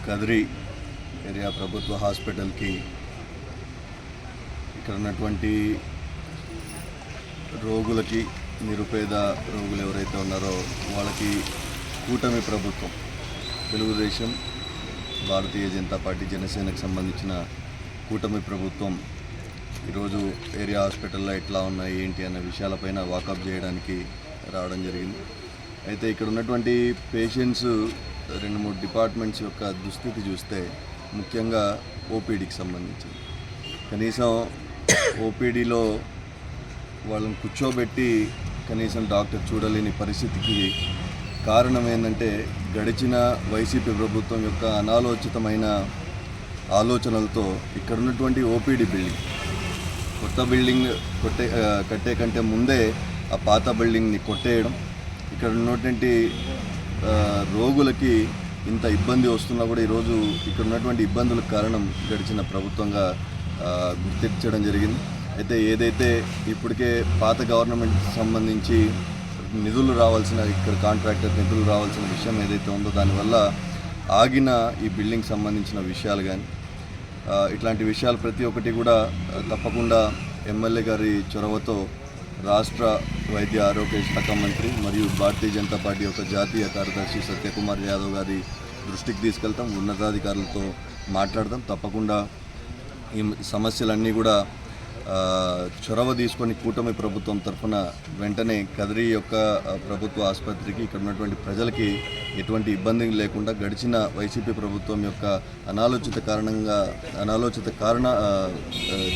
Kadiri area ప్రభుత్వ హాస్పిటల్కి ఇక్కడ ఉన్నటువంటి రోగులకి, నిరుపేద రోగులు ఎవరైతే ఉన్నారో వాళ్ళకి కూటమి ప్రభుత్వం, తెలుగుదేశం, భారతీయ జనతా పార్టీ, జనసేనకు సంబంధించిన కూటమి ప్రభుత్వం ఈరోజు ఏరియా హాస్పిటల్లో ఎట్లా ఉన్నాయి ఏంటి అన్న విషయాలపైన వాకప్ చేయడానికి రావడం జరిగింది. అయితే ఇక్కడ ఉన్నటువంటి పేషెంట్స్ 2-3 డిపార్ట్మెంట్స్ యొక్క దుస్థితి చూస్తే ముఖ్యంగా ఓపీడీకి సంబంధించి కనీసం ఓపీడీలో వాళ్ళని కూర్చోబెట్టి కనీసం డాక్టర్ చూడలేని పరిస్థితికి కారణం ఏంటంటే గడిచిన వైసీపీ ప్రభుత్వం యొక్క అనాలోచితమైన ఆలోచనలతో ఇక్కడ ఉన్నటువంటి ఓపీడీ బిల్డింగ్, కొత్త బిల్డింగ్ కట్టే కంటే ముందే ఆ పాత బిల్డింగ్ని కొట్టేయడం, ఇక్కడ ఉన్నటువంటి రోగులకి ఇంత ఇబ్బంది వస్తున్నా కూడా ఈరోజు ఇక్కడ ఉన్నటువంటి ఇబ్బందులకు కారణం గడిచిన ప్రభుత్వంగా గుర్తించడం జరిగింది. అయితే ఏదైతే ఇప్పటికే పాత గవర్నమెంట్ సంబంధించి నిధులు రావాల్సిన, ఇక్కడ కాంట్రాక్టర్ నిధులు రావాల్సిన విషయం ఏదైతే ఉందో దానివల్ల ఆగిన ఈ బిల్డింగ్ సంబంధించిన విషయాలు కానీ ఇట్లాంటి విషయాలు ప్రతి ఒక్కటి కూడా తప్పకుండా ఎమ్మెల్యే గారి చొరవతో రాష్ట్ర వైద్య ఆరోగ్య శాఖ మంత్రి మరియు భారతీయ జనతా పార్టీ యొక్క జాతీయ కార్యదర్శి సత్యకుమార్ యాదవ్ గారి దృష్టికి తీసుకెళ్తాం, ఉన్నతాధికారులతో మాట్లాడదాం. తప్పకుండా ఈ సమస్యలన్నీ కూడా చొరవ తీసుకొని కూటమి ప్రభుత్వం తరఫున వెంటనే కదిరి యొక్క ప్రభుత్వ ఆసుపత్రికి ఇక్కడ ఉన్నటువంటి ప్రజలకి ఎటువంటి ఇబ్బంది లేకుండా గడిచిన వైసీపీ ప్రభుత్వం యొక్క అనాలోచిత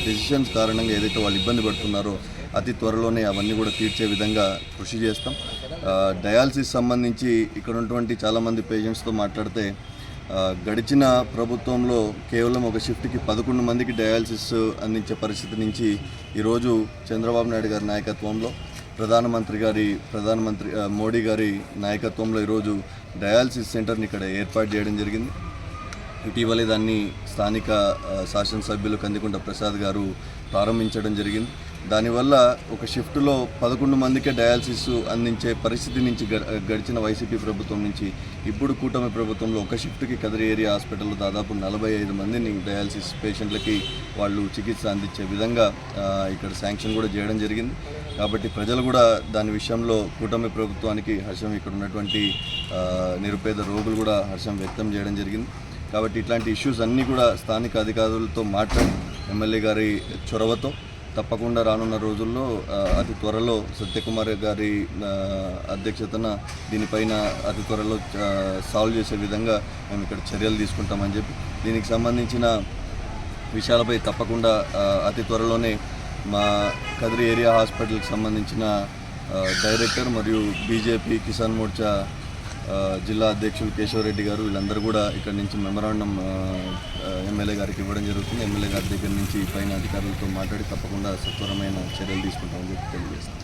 డెసిషన్స్ కారణంగా ఏదైతే వాళ్ళు ఇబ్బంది పడుతున్నారో అతి త్వరలోనే అవన్నీ కూడా తీర్చే విధంగా కృషి చేస్తాం. డయాలసిస్ సంబంధించి ఇక్కడ ఉన్నటువంటి చాలామంది పేషెంట్స్తో మాట్లాడితే గడిచిన ప్రభుత్వంలో కేవలం ఒక షిఫ్ట్కి 11 మందికి డయాలసిస్ అందించే పరిస్థితి నుంచి ఈరోజు చంద్రబాబు నాయుడు గారి నాయకత్వంలో, ప్రధానమంత్రి మోడీ గారి నాయకత్వంలో ఈరోజు డయాలసిస్ సెంటర్ని ఇక్కడ ఏర్పాటు చేయడం జరిగింది. ఇటీవలే దాన్ని స్థానిక శాసనసభ్యులు కందికుంట ప్రసాద్ గారు ప్రారంభించడం జరిగింది. దానివల్ల ఒక షిఫ్ట్లో 11 మందికే డయాలసిస్ అందించే పరిస్థితి నుంచి గడిచిన వైసీపీ ప్రభుత్వం నుంచి ఇప్పుడు కూటమి ప్రభుత్వంలో ఒక షిఫ్ట్కి కదిరి ఏరియా హాస్పిటల్లో దాదాపు 45 మందిని డయాలసిస్ పేషెంట్లకి వాళ్ళు చికిత్స అందించే విధంగా ఇక్కడ శాంక్షన్ కూడా చేయడం జరిగింది. కాబట్టి ప్రజలు కూడా దాని విషయంలో కూటమి ప్రభుత్వానికి హర్షం, ఇక్కడ ఉన్నటువంటి నిరుపేద రోగులు కూడా హర్షం వ్యక్తం చేయడం జరిగింది. కాబట్టి ఇట్లాంటి ఇష్యూస్ అన్నీ కూడా స్థానిక అధికారులతో మాట్లాడి ఎమ్మెల్యే గారి చొరవతో తప్పకుండా రానున్న రోజుల్లో అతి త్వరలో సత్యకుమార్ గారి అధ్యక్షతన దీనిపైన అతి త్వరలో సాల్వ్ చేసే విధంగా మేము ఇక్కడ చర్యలు తీసుకుంటామని చెప్పి, దీనికి సంబంధించిన విషయాలపై తప్పకుండా అతి త్వరలోనే మా కదిరి ఏరియా హాస్పిటల్కి సంబంధించిన డైరెక్టర్ మరియు బీజేపీ కిసాన్ మోర్చా జిల్లా అధ్యక్షులు కేశవరెడ్డి గారు వీళ్ళందరూ కూడా ఇక్కడ నుంచి మెమరాండం ఎమ్మెల్యే గారికి ఇవ్వడం జరుగుతుంది. ఎమ్మెల్యే గారి దగ్గర నుంచి పైన అధికారులతో మాట్లాడి తప్పకుండా సత్వరమైన చర్యలు తీసుకుంటామని చెప్పి తెలియజేస్తాం.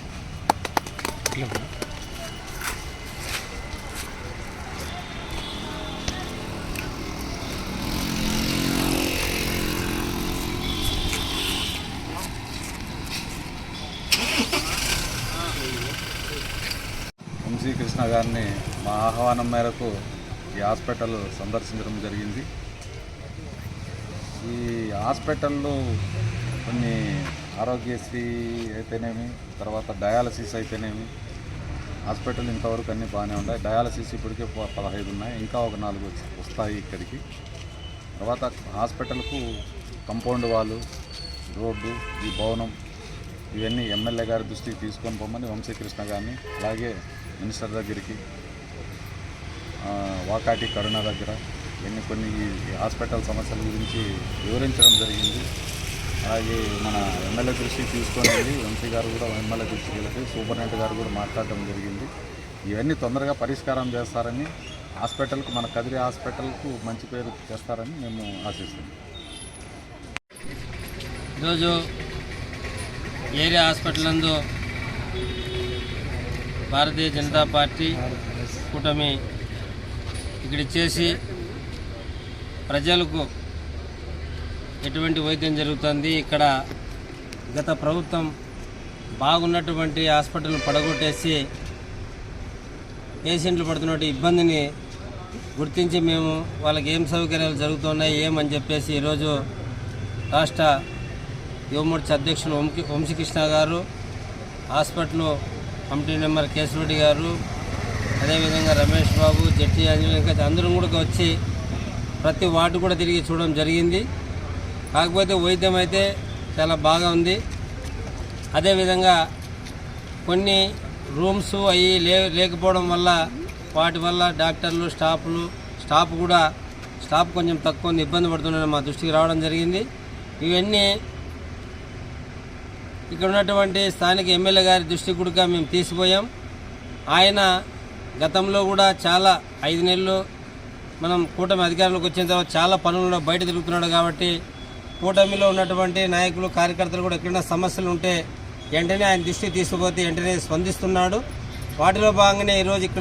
వంశీ కృష్ణ గారిని మా ఆహ్వానం మేరకు ఈ హాస్పిటల్ సందర్శించడం జరిగింది. ఈ హాస్పిటల్లో కొన్ని ఆరోగ్యశ్రీ అయితేనేమి, తర్వాత డయాలసిస్ అయితేనేమి, హాస్పిటల్ ఇంతవరకు అన్నీ బాగానే ఉన్నాయి. డయాలసిస్ ఇప్పటికే 15 ఉన్నాయి, ఇంకా ఒక 4 వస్తాయి ఇక్కడికి. తర్వాత హాస్పిటల్కు కంపౌండ్ వాళ్ళు, రోడ్డు, ఈ భవనం ఇవన్నీ ఎమ్మెల్యే గారి దృష్టికి తీసుకొని పోమని వంశీకృష్ణ గారిని, అలాగే మినిస్టర్ దగ్గరికి, వాకాటి కరుణ దగ్గర కొన్ని హాస్పిటల్ సమస్యల గురించి వివరించడం జరిగింది. అలాగే మన ఎమ్మెల్యే దృష్టికి తీసుకొని వెళ్ళి వంశీ గారు కూడా ఎమ్మెల్యే దృష్టికి వెళ్ళి సూపరింటెండెంట్ గారు కూడా మాట్లాడడం జరిగింది. ఇవన్నీ తొందరగా పరిష్కారం చేస్తారని, హాస్పిటల్కు, మన కదిరి హాస్పిటల్కు మంచి పేరు చేస్తారని మేము ఆశిస్తున్నాం. ఈరోజు ఏరియా హాస్పిటల్ నందు భారతీయ జనతా పార్టీ కూటమి ఇక్కడ చేసి ప్రజలకు ఎటువంటి వైద్యం జరుగుతుంది, ఇక్కడ గత ప్రభుత్వం బాగున్నటువంటి హాస్పిటల్ను పడగొట్టేసి పేషెంట్లు పడుతున్న ఇబ్బందిని గుర్తించి మేము వాళ్ళకి ఏం సౌకర్యాలు జరుగుతున్నాయి ఏమని చెప్పేసి ఈరోజు రాష్ట్ర యువమోర్చా అధ్యక్షులు వంశీకృష్ణ గారు, హాస్పిటల్ కమిటీ మెంబర్ కేశవరెడ్డి గారు, అదేవిధంగా రమేష్ బాబు, జట్టి అంజలి, ఇంకా అందరూ కూడా వచ్చి ప్రతి వార్డు కూడా తిరిగి చూడడం జరిగింది. కాకపోతే వైద్యం అయితే చాలా బాగా ఉంది. అదేవిధంగా కొన్ని రూమ్స్ అవి లేకపోవడం వల్ల వాటి వల్ల డాక్టర్లు స్టాఫ్ కొంచెం తక్కువ ఉంది, ఇబ్బంది పడుతున్నారని మా దృష్టికి రావడం జరిగింది. ఇవన్నీ ఇక్కడ ఉన్నటువంటి స్థానిక ఎమ్మెల్యే గారి దృష్టికి కూడా మేము తీసుకుపోయాం. ఆయన గతంలో కూడా చాలా 5 నెలలు మనం కూటమి అధికారంలోకి వచ్చిన తర్వాత చాలా పనుల్లో బయట తిరుగుతున్నాడు కాబట్టి కూటమిలో ఉన్నటువంటి నాయకులు కార్యకర్తలు కూడా ఎక్కడైనా సమస్యలు ఉంటే వెంటనే ఆయన దృష్టికి తీసుకుపోతే వెంటనే స్పందిస్తున్నాడు. వాటిలో భాగంగానే ఈరోజు ఇక్కడ